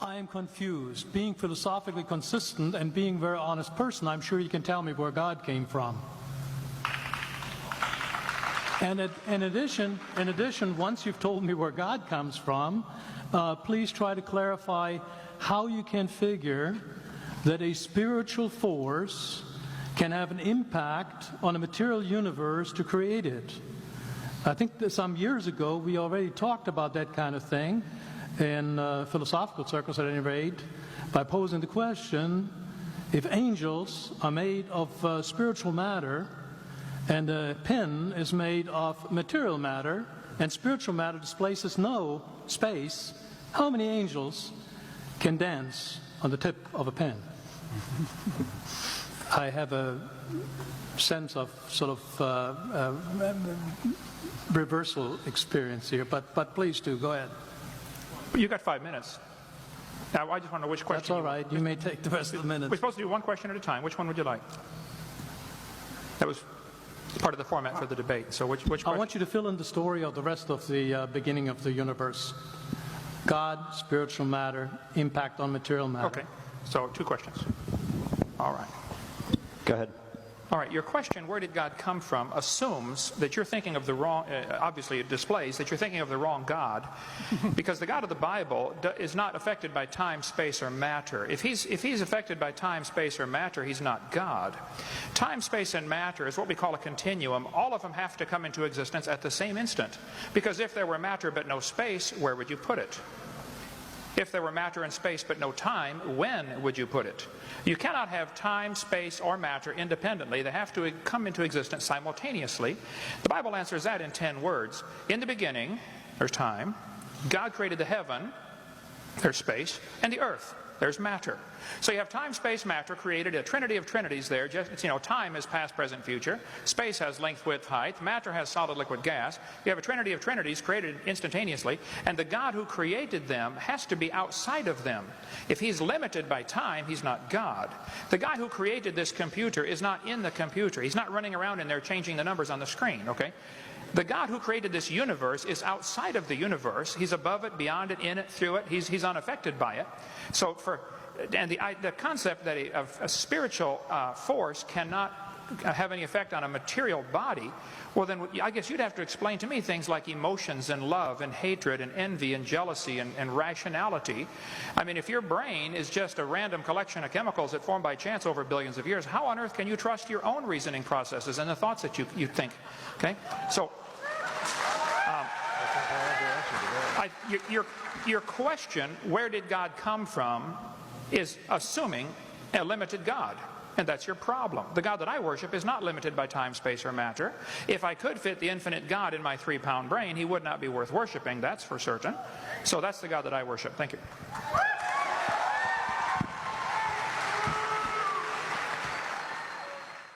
I am confused. Being philosophically consistent and being a very honest person, I'm sure you can tell me where God came from. And in addition, once you've told me where God comes from, please try to clarify how you can figure that a spiritual force can have an impact on a material universe to create it. I think that some years ago we already talked about that kind of thing in philosophical circles at any rate, by posing the question, if angels are made of spiritual matter and a pen is made of material matter and spiritual matter displaces no space, how many angels can dance on the tip of a pen? I have a sense of sort of reversal experience here, but please do, go ahead. You got 5 minutes. Now, I just want to know which question. That's all right. You may take the rest of the minutes. We're supposed to do one question at a time. Which one would you like? That was part of the format for the debate. So which question? I want you to fill in the story of the rest of the beginning of the universe. God, spiritual matter, impact on material matter. Okay. So 2 questions. All right. Go ahead. All right, your question, where did God come from, assumes that you're thinking of the wrong, obviously it displays that you're thinking of the wrong God, because the God of the Bible is not affected by time, space, or matter. If he's affected by time, space, or matter, he's not God. Time, space, and matter is what we call a continuum. All of them have to come into existence at the same instant, because if there were matter but no space, where would you put it? If there were matter and space but no time, when would you put it? You cannot have time, space, or matter independently. They have to come into existence simultaneously. The Bible answers that in 10 words. In the beginning, there's time. God created the heaven, there's space, and the earth, there's matter. So you have time, space, matter created, a trinity of trinities there. Just, time is past, present, future. Space has length, width, height. Matter has solid, liquid, gas. You have a trinity of trinities created instantaneously. And the God who created them has to be outside of them. If he's limited by time, he's not God. The guy who created this computer is not in the computer. He's not running around in there changing the numbers on the screen, okay? The God who created this universe is outside of the universe. He's above it, beyond it, in it, through it. He's unaffected by it. So the concept that a spiritual force cannot have any effect on a material body, well then I guess you'd have to explain to me things like emotions and love and hatred and envy and jealousy and rationality. I mean, if your brain is just a random collection of chemicals that form by chance over billions of years, how on earth can you trust your own reasoning processes and the thoughts that you think? Okay, so your question, where did God come from, is assuming a limited God. And that's your problem. The God that I worship is not limited by time, space, or matter. If I could fit the infinite God in my 3-pound brain, he would not be worth worshiping, that's for certain. So that's the God that I worship. Thank you.